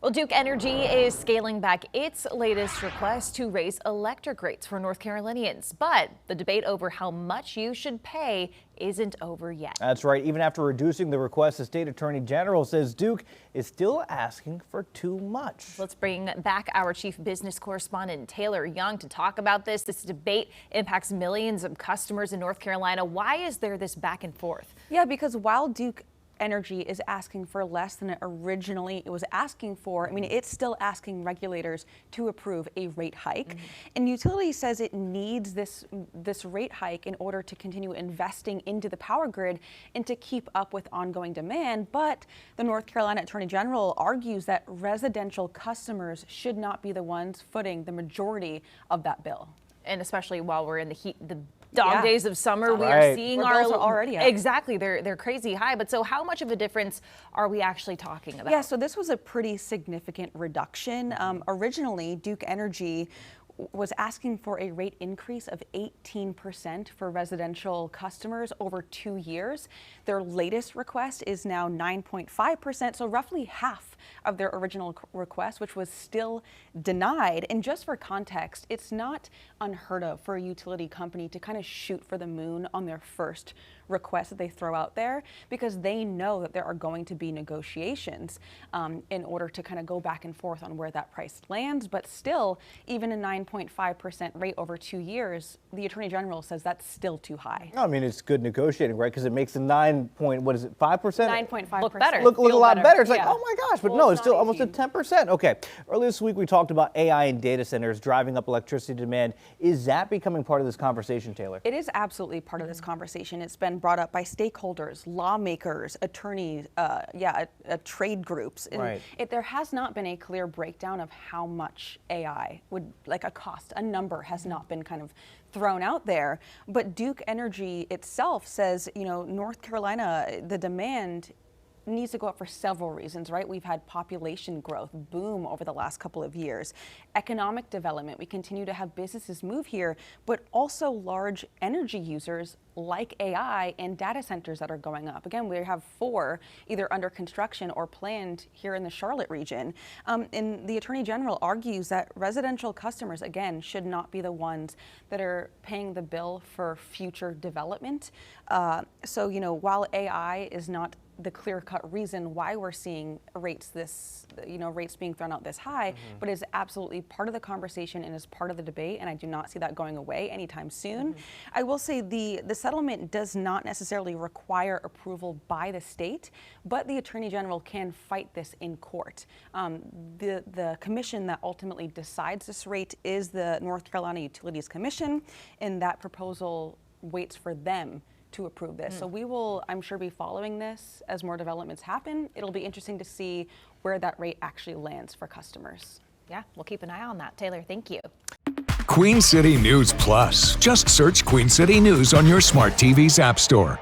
Well, Duke Energy is scaling back its latest request to raise electric rates for North Carolinians. But the debate over how much you should pay isn't over yet. That's right. Even after reducing the request, the state attorney general says Duke is still asking for too much. Let's bring back our chief business correspondent, Taylor Young, to talk about this. This debate impacts millions of customers in North Carolina. Why is there this back and forth? Yeah, because while Duke Energy is asking for less than it originally was asking for, it's still asking regulators to approve a rate hike. And utility says it needs this rate hike in order to continue investing into the power grid and to keep up with ongoing demand. But the North Carolina Attorney General argues that residential customers should not be the ones footing the majority of that bill. And especially while we're in the dog days of summer, we are seeing our bills are already up. Exactly, they're crazy high. But so how much of a difference are we actually talking about? Yeah, so this was a pretty significant reduction. Originally, Duke Energy was asking for a rate increase of 18% for residential customers over 2 years. Their latest request is now 9.5%, so roughly half of their original request, which was still denied. And just for context, it's not unheard of for a utility company to kind of shoot for the moon on their first request that they throw out there, because they know that there are going to be negotiations in order to kind of go back and forth on where that price lands. But still, even a 9.5% rate over 2 years, the Attorney General says that's still too high. I mean, it's good negotiating, right? Because it makes the 5%? 9.5% look better. Look a lot better. It's like, yeah. oh my gosh, but no, it's still almost at 10%. Okay. Earlier this week, we talked about AI and data centers driving up electricity demand. Is that becoming part of this conversation, Taylor? It is absolutely part of this conversation. It's been brought up by stakeholders, lawmakers, attorneys, trade groups. And there has not been a clear breakdown of how much AI would, like a cost, a number has not been kind of thrown out there. But Duke Energy itself says, North Carolina, the demand needs to go up for several reasons, right? We've had population growth boom over the last couple of years, economic development. We continue to have businesses move here, but also large energy users like AI and data centers that are going up. Again, we have 4 either under construction or planned here in the Charlotte region. And the Attorney General argues that residential customers, again, should not be the ones that are paying the bill for future development. So, while AI is not the clear-cut reason why we're seeing rates being thrown out this high, but is absolutely part of the conversation and is part of the debate, and I do not see that going away anytime soon. I will say the settlement does not necessarily require approval by the state, but the Attorney General can fight this in court. The commission that ultimately decides this rate is the North Carolina Utilities Commission, and that proposal waits for them to approve this. So we will, I'm sure, be following this as more developments happen. It'll be interesting to see where that rate actually lands for customers. Yeah, we'll keep an eye on that. Taylor, thank you. Queen City News Plus. Just search Queen City News on your smart TV's app store.